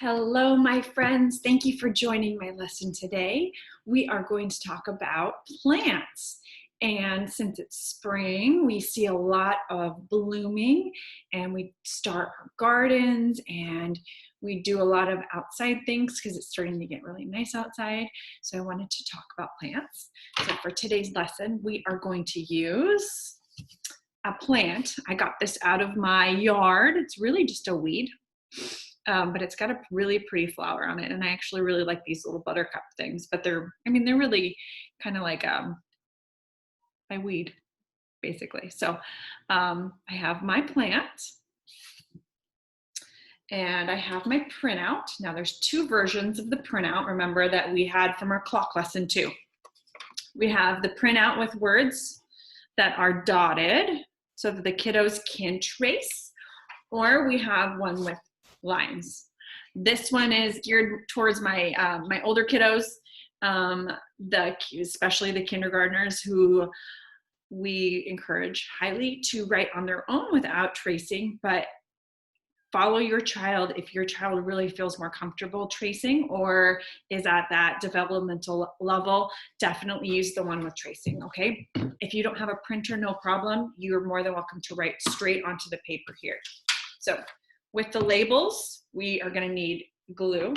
Hello, my friends. Thank you for joining my lesson today. We are going to talk about plants. And since it's spring, we see a lot of blooming and we start our gardens and we do a lot of outside things because it's starting to get really nice outside. So I wanted to talk about plants. So for today's lesson, we are going to use a plant. I got this out of my yard. It's really just a weed. But it's got a really pretty flower on it, and I actually really like these little buttercup things. But they're really kind of like a weed, basically. So I have my plant, and I have my printout. Now there's two versions of the printout. Remember that we had from our clock lesson too. We have the printout with words that are dotted so that the kiddos can trace, or we have one with lines. This one is geared towards my my older kiddos, especially the kindergartners, who we encourage highly to write on their own without tracing, but follow your child if your child really feels more comfortable tracing or is at that developmental level. Definitely use the one with tracing, okay? If you don't have a printer, no problem. You're more than welcome to write straight onto the paper here. So with the labels, we are going to need glue,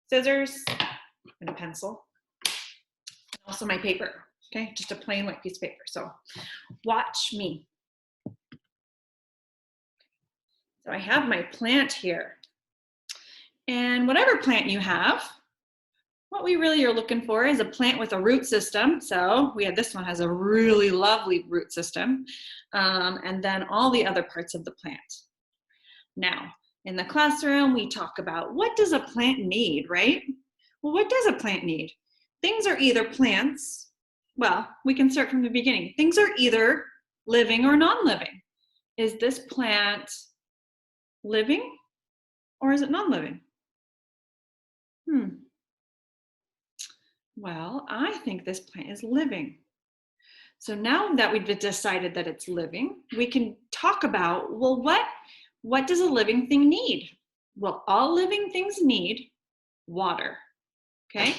scissors, and a pencil, and also my paper, okay? Just a plain white piece of paper. So watch me. So I have my plant here. And whatever plant you have, what we really are looking for is a plant with a root system. So this one has a really lovely root system, and then all the other parts of the plant. Now, in the classroom, we talk about what does a plant need, right? Well, what does a plant need? Things are either plants, well, we can start from the beginning. Things are either living or non-living. Is this plant living or is it non-living? Well, I think this plant is living. So now that we've decided that it's living, we can talk about, well, what does a living thing need? Well, all living things need water, okay?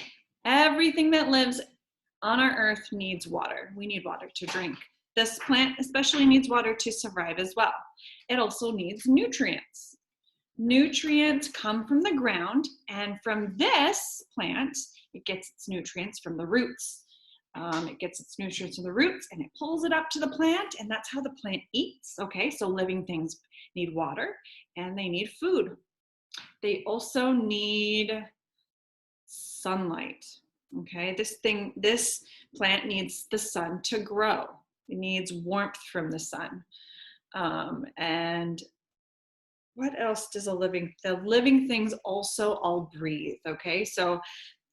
Everything that lives on our earth needs water. We need water to drink. This plant especially needs water to survive as well. It also needs nutrients. Nutrients come from the ground, and from this plant, it gets its nutrients from the roots. It gets its nutrients from the roots and it pulls it up to the plant, and that's how the plant eats, okay? So living things need water and they need food. They also need sunlight, okay? This plant needs the sun to grow. It needs warmth from the sun. And what else does the living things also all breathe, okay? So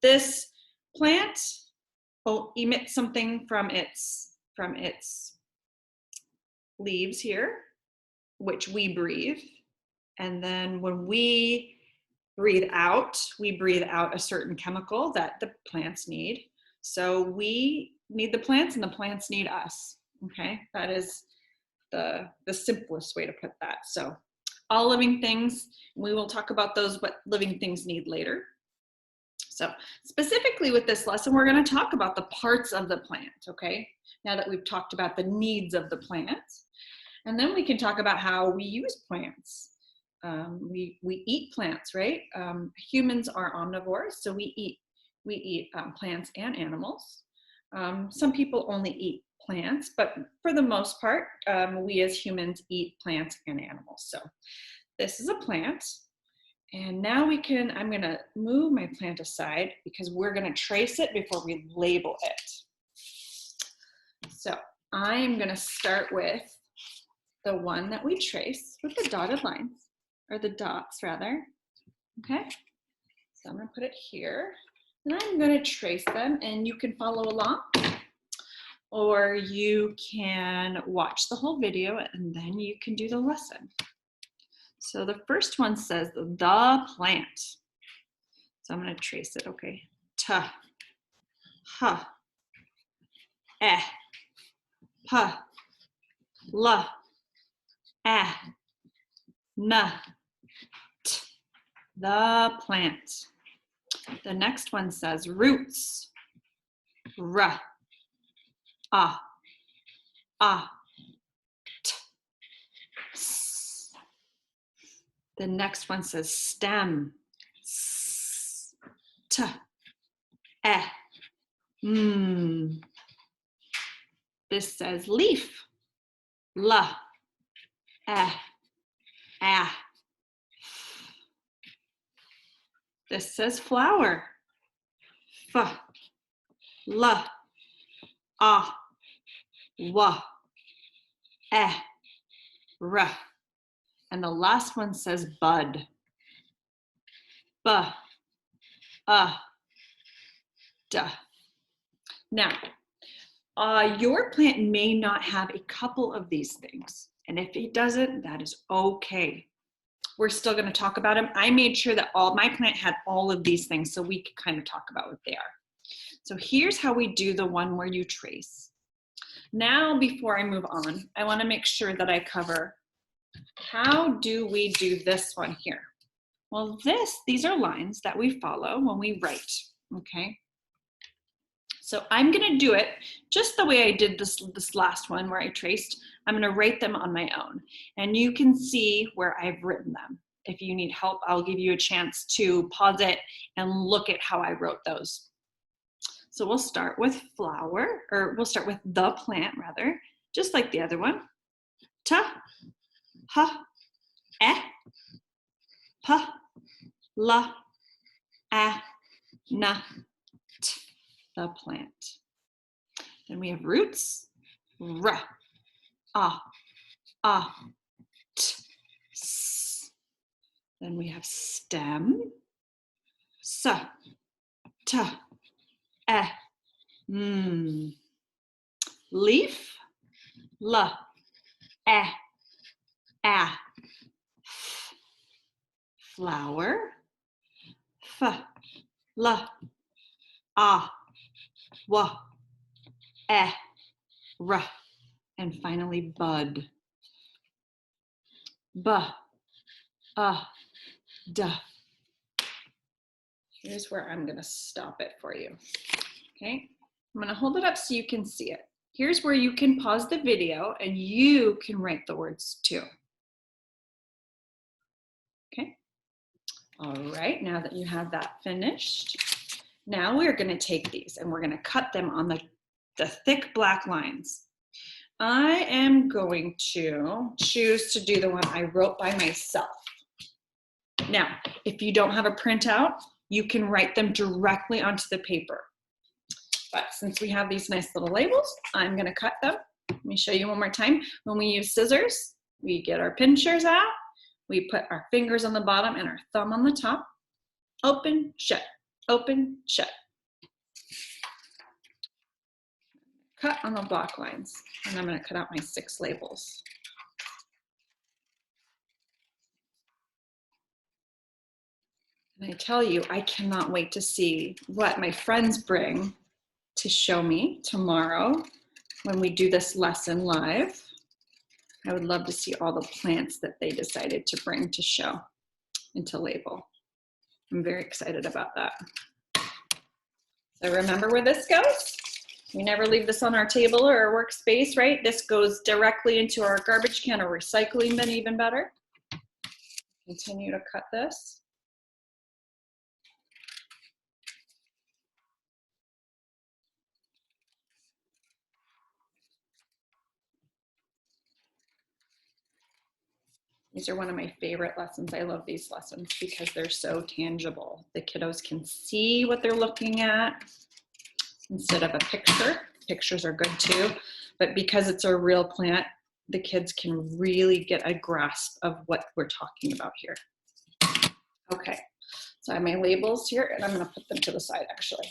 this plant will emit something from its leaves here, which we breathe. And then when we breathe out a certain chemical that the plants need. So we need the plants and the plants need us, okay? That is the simplest way to put that. So all living things, we will talk about what living things need later. So specifically with this lesson, we're going to talk about the parts of the plant, okay? Now that we've talked about the needs of the plant. And then we can talk about how we use plants. We eat plants, right? Humans are omnivores, so we eat plants and animals. Some people only eat plants, but for the most part, we as humans eat plants and animals. So this is a plant. And now I'm going to move my plant aside because we're going to trace it before we label it. So I'm going to start with the one that we trace with the dotted lines, or the dots rather, okay? So I'm going to put it here, and I'm going to trace them, and you can follow along, or you can watch the whole video, and then you can do the lesson. So the first one says the plant. So I'm going to trace it, okay? Ta, ha, eh, pa, la, ah, na, t, the plant. The next one says roots. R, ah, t, s. The next one says stem. S, t, eh, mm. This says leaf. La, eh, ah. This says flower. F, la, ah, wa, eh, r. And the last one says bud. B, d. Now, your plant may not have a couple of these things. And if it doesn't, that is okay. We're still going to talk about them. I made sure that my plant had all of these things so we could kind of talk about what they are. So here's how we do the one where you trace. Now, before I move on, I want to make sure that I cover how do we do this one here. Well, these are lines that we follow when we write, okay? So I'm going to do it just the way I did this last one where I traced. I'm going to write them on my own, and you can see where I've written them. If you need help, I'll give you a chance to pause it and look at how I wrote those. So we'll start with flower, or we'll start with the plant rather, just like the other one. Ta, ha, eh, pa, la, a, na, t, the plant. Then we have roots, r, t, s. Then we have stem, s, t, eh, mm. Leaf, l, eh, a. Flower, f, l, wa, r. And finally bud. B, d. Here's where I'm going to stop it for you. Okay, I'm going to hold it up so you can see it. Here's where you can pause the video and you can write the words too. Okay, all right, now that you have that finished, now we're going to take these and we're going to cut them on the thick black lines. I am going to choose to do the one I wrote by myself. Now, if you don't have a printout, you can write them directly onto the paper. But since we have these nice little labels, I'm going to cut them. Let me show you one more time. When we use scissors, we get our pinchers out. We put our fingers on the bottom and our thumb on the top. Open, shut, open, shut. Cut on the block lines. And I'm going to cut out my 6 labels. And I tell you, I cannot wait to see what my friends bring to show me tomorrow when we do this lesson live. I would love to see all the plants that they decided to bring to show and to label. I'm very excited about that. So remember where this goes? We never leave this on our table or our workspace, right? This goes directly into our garbage can or recycling bin, even better. Continue to cut this. These are one of my favorite lessons. I love these lessons because they're so tangible. The kiddos can see what they're looking at instead of a picture. Pictures are good too, but because it's a real plant, the kids can really get a grasp of what we're talking about here. Okay, so I have my labels here and I'm gonna put them to the side actually.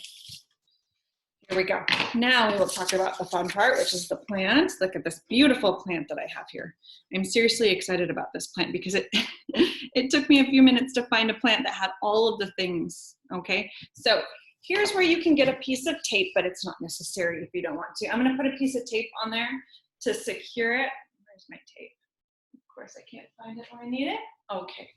Here we go. Now we will talk about the fun part, which is the plant. Look at this beautiful plant that I have here. I'm seriously excited about this plant because it took me a few minutes to find a plant that had all of the things, okay? So here's where you can get a piece of tape, but it's not necessary if you don't want to. I'm gonna put a piece of tape on there to secure it. Where's my tape? Of course I can't find it when I need it. Okay.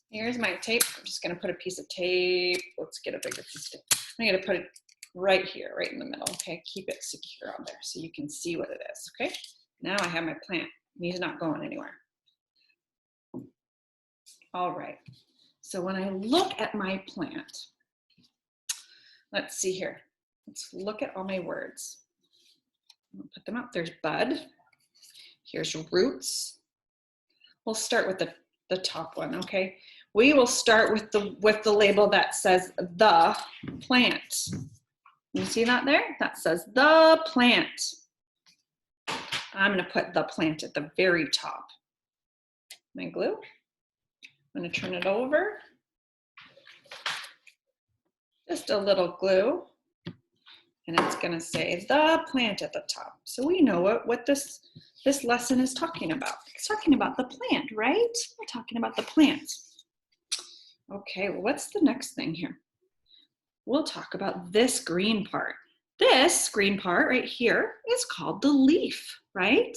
Here's my tape. I'm just gonna put a piece of tape. Let's get a bigger piece of tape. I'm gonna put it right here, right in the middle, okay? Keep it secure on there so you can see what it is, okay? Now I have my plant. He's not going anywhere. All right, so when I look at my plant, let's see here. Let's look at all my words. I'll put them up. There's bud. Here's roots. We'll start with the top one, okay? We will start with the label that says the plant. You see that there? That says the plant. I'm gonna put the plant at the very top. My glue. I'm gonna turn it over. Just a little glue. And it's gonna say the plant at the top. So we know what this lesson is talking about. It's talking about the plant, right? We're talking about the plant. Okay, well, what's the next thing here? We'll talk about this green part. This green part right here is called the leaf, right?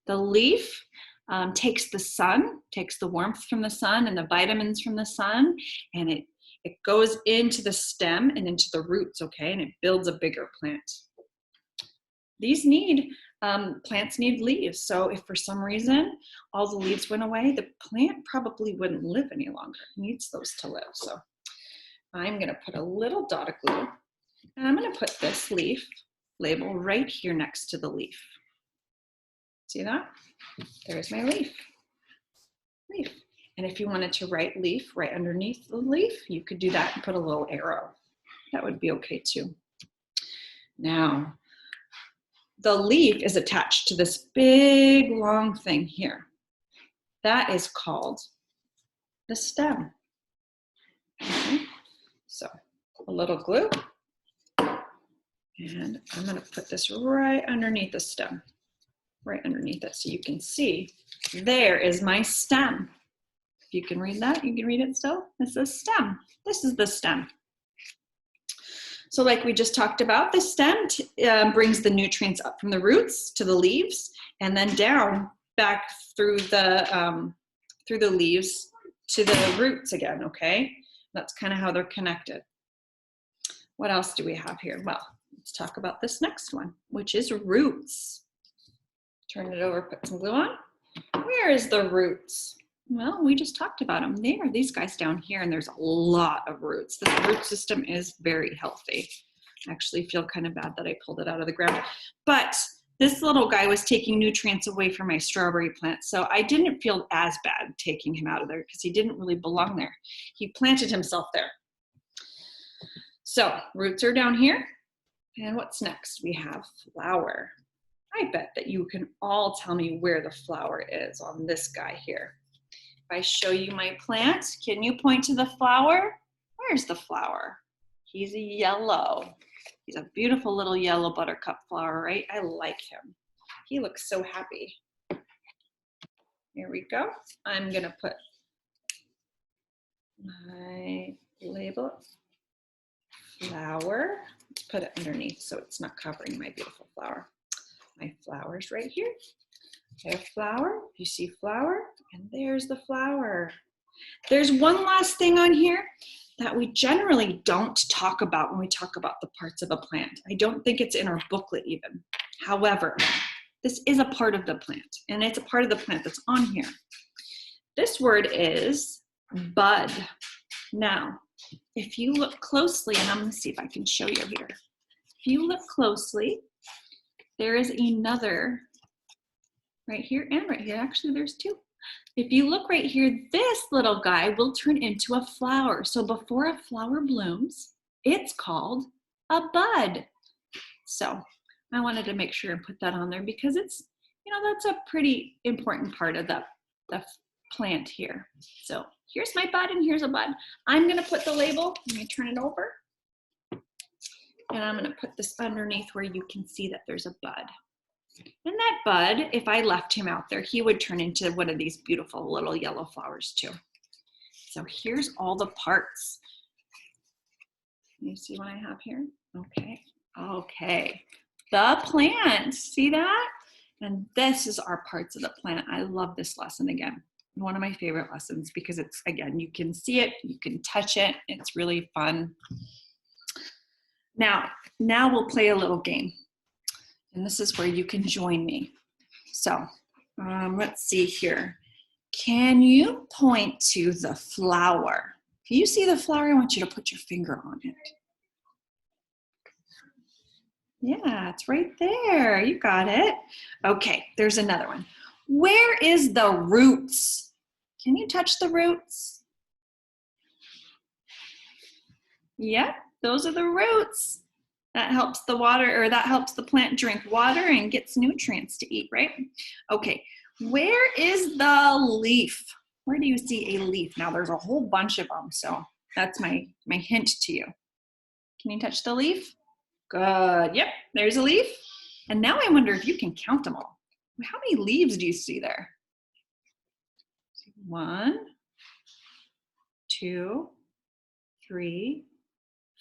The leaf takes the sun, takes the warmth from the sun and the vitamins from the sun, and it goes into the stem and into the roots, okay? And it builds a bigger plant. These plants need leaves. So if for some reason all the leaves went away, the plant probably wouldn't live any longer. It needs those to live. So I'm gonna put a little dot of glue and I'm gonna put this leaf label right here next to the leaf. See that? There's my leaf. Leaf. And if you wanted to write leaf right underneath the leaf, you could do that and put a little arrow. That would be okay too. Now, the leaf is attached to this big long thing here. That is called the stem. Okay. So a little glue, and I'm gonna put this right underneath the stem, right underneath it so you can see there is my stem. If you can read that, you can read it still. This is stem. This is the stem. So like we just talked about, the stem brings the nutrients up from the roots to the leaves and then down back through the leaves to the roots again, okay? That's kind of how they're connected. What else do we have here? Well, let's talk about this next one, which is roots. Turn it over, put some glue on. Where is the roots? Well, we just talked about them. They are these guys down here, and there's a lot of roots. This root system is very healthy. I actually feel kind of bad that I pulled it out of the ground. But this little guy was taking nutrients away from my strawberry plant, so I didn't feel as bad taking him out of there because he didn't really belong there. He planted himself there. So roots are down here. And what's next? We have flower. I bet that you can all tell me where the flower is on this guy here. If I show you my plant, can you point to the flower? Where's the flower? He's a yellow. He's a beautiful little yellow buttercup flower, right? I like him. He looks so happy. Here we go. I'm gonna put my label, flower. Let's put it underneath so it's not covering my beautiful flower. My flower's right here. I have flower, you see flower, and there's the flower. There's one last thing on here that we generally don't talk about when we talk about the parts of a plant. I don't think it's in our booklet even. However, this is a part of the plant, and it's a part of the plant that's on here. This word is bud. Now, if you look closely, and I'm gonna see if I can show you here. If you look closely, there is another right here and right here. Actually, there's two. If you look right here, this little guy will turn into a flower. So before a flower blooms, it's called a bud. So I wanted to make sure and put that on there because it's, you know, that's a pretty important part of the plant here. So here's my bud and here's a bud. I'm gonna put the label, let me turn it over. And I'm gonna put this underneath where you can see that there's a bud. And that bud, if I left him out there, he would turn into one of these beautiful little yellow flowers too. So here's all the parts. You see what I have here? Okay, okay. The plant, see that? And this is our parts of the plant. I love this lesson again. one of my favorite lessons because it's, again, you can see it, you can touch it. It's really fun. Now we'll play a little game. And this is where you can join me. So let's see here. Can you point to the flower? If you see the flower, I want you to put your finger on it. Yeah, it's right there. You got it. Okay, there's another one. Where is the roots? Can you touch the roots? Yep, those are the roots. That helps the water, or that helps the plant drink water and gets nutrients to eat, right? Okay, where is the leaf? Where do you see a leaf? Now there's a whole bunch of them, so that's my hint to you. Can you touch the leaf? Good, yep, there's a leaf. And now I wonder if you can count them all. How many leaves do you see there? 1, 2, 3,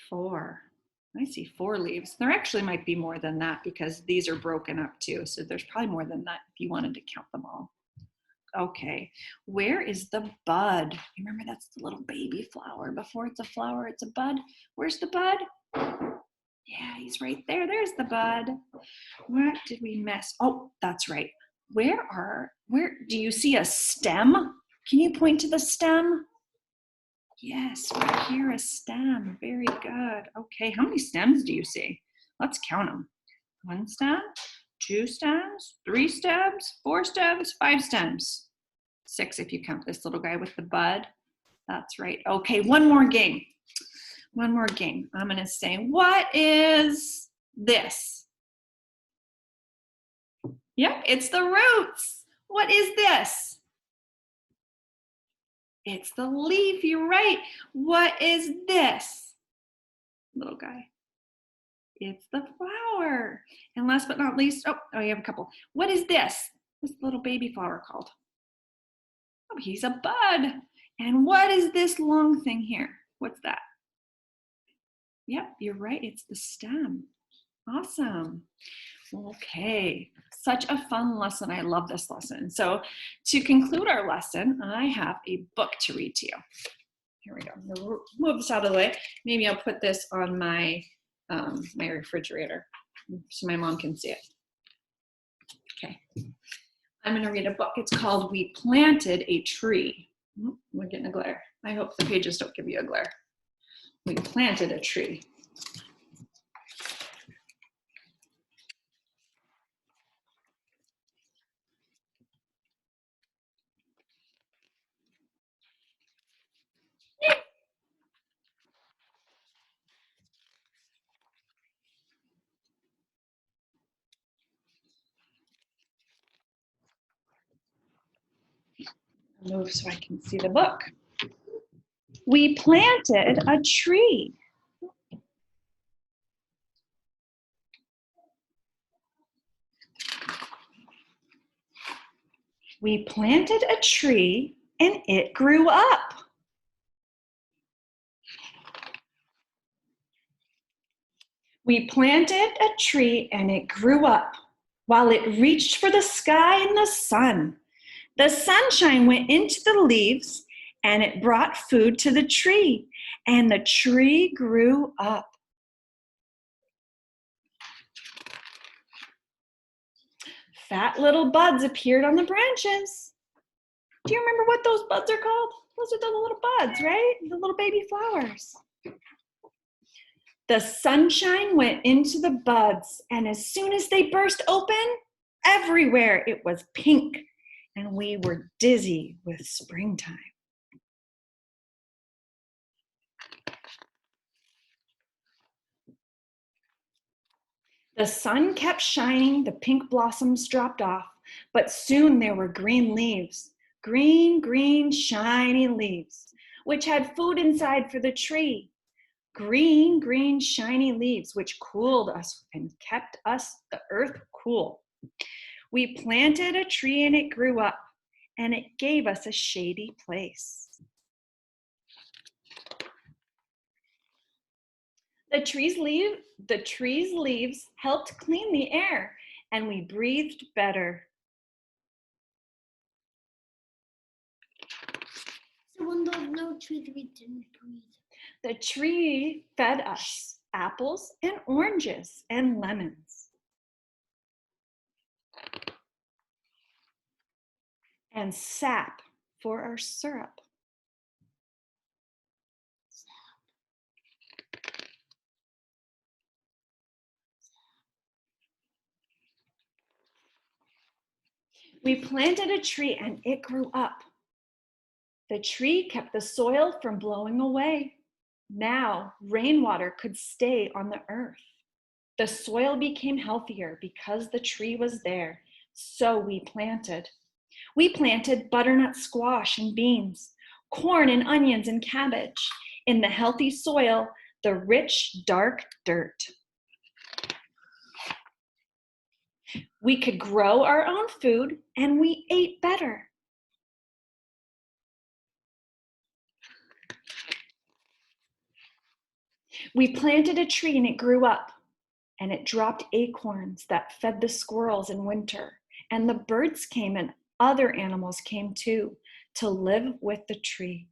4. I see 4 leaves. There actually might be more than that because these are broken up too. So there's probably more than that if you wanted to count them all. Okay, where is the bud? Remember, that's the little baby flower. Before it's a flower, it's a bud. Where's the bud? Yeah, he's right there. There's the bud. What did we miss? Oh, that's right. Where do you see a stem? Can you point to the stem? Yes, right here, a stem. Very good. Okay, how many stems do you see? Let's count them. 1 stem, 2 stems, 3 stems, 4 stems, 5 stems. 6 if you count this little guy with the bud. That's right. Okay, one more game. One more game. I'm going to say, what is this? Yep, it's the roots. What is this? It's the leaf, you're right. What is this? Little guy. It's the flower. And last but not least, oh, you have a couple. What is this? What's the little baby flower called? Oh, he's a bud. And what is this long thing here? What's that? Yep, you're right, it's the stem. Awesome. Okay, such a fun lesson. I love this lesson. So to conclude our lesson, I have a book to read to you. Here we go. I'm gonna move this out of the way. Maybe I'll put this on my my refrigerator so my mom can see it. Okay. I'm going to read a book. It's called We Planted a Tree. We're getting a glare. I hope the pages don't give you a glare. We planted a tree. Move so I can see the book. We planted a tree. We planted a tree and it grew up. We planted a tree and it grew up while it reached for the sky and the sun. The sunshine went into the leaves and it brought food to the tree, and the tree grew up. Fat little buds appeared on the branches. Do you remember what those buds are called? Those are the little buds, right? The little baby flowers. The sunshine went into the buds, and as soon as they burst open, everywhere it was pink, and we were dizzy with springtime. The sun kept shining, the pink blossoms dropped off, but soon there were green leaves, green, shiny leaves, which had food inside for the tree. Green, shiny leaves, which cooled us and kept the earth cool. We planted a tree and it grew up, and it gave us a shady place. The tree's leaves helped clean the air, and we breathed better. when there's no trees, we didn't breathe. The tree fed us apples and oranges and lemons. And sap for our syrup. We planted a tree and it grew up. The tree kept the soil from blowing away. Now rainwater could stay on the earth. The soil became healthier because the tree was there. So we planted. We planted butternut squash and beans, corn and onions and cabbage. In the healthy soil, the rich, dark dirt. We could grow our own food and we ate better. We planted a tree and it grew up, and it dropped acorns that fed the squirrels in winter, and the birds came and other animals came too to live with the tree.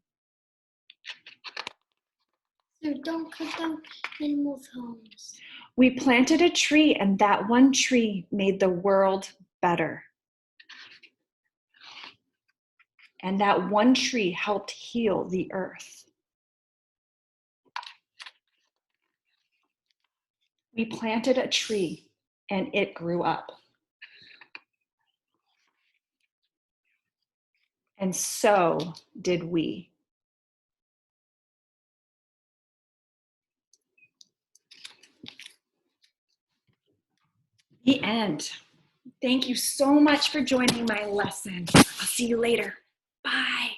So don't cut down animals' homes. We planted a tree and that one tree made the world better. And that one tree helped heal the earth. We planted a tree and it grew up. And so did we. The end. Thank you so much for joining my lesson. I'll see you later. Bye.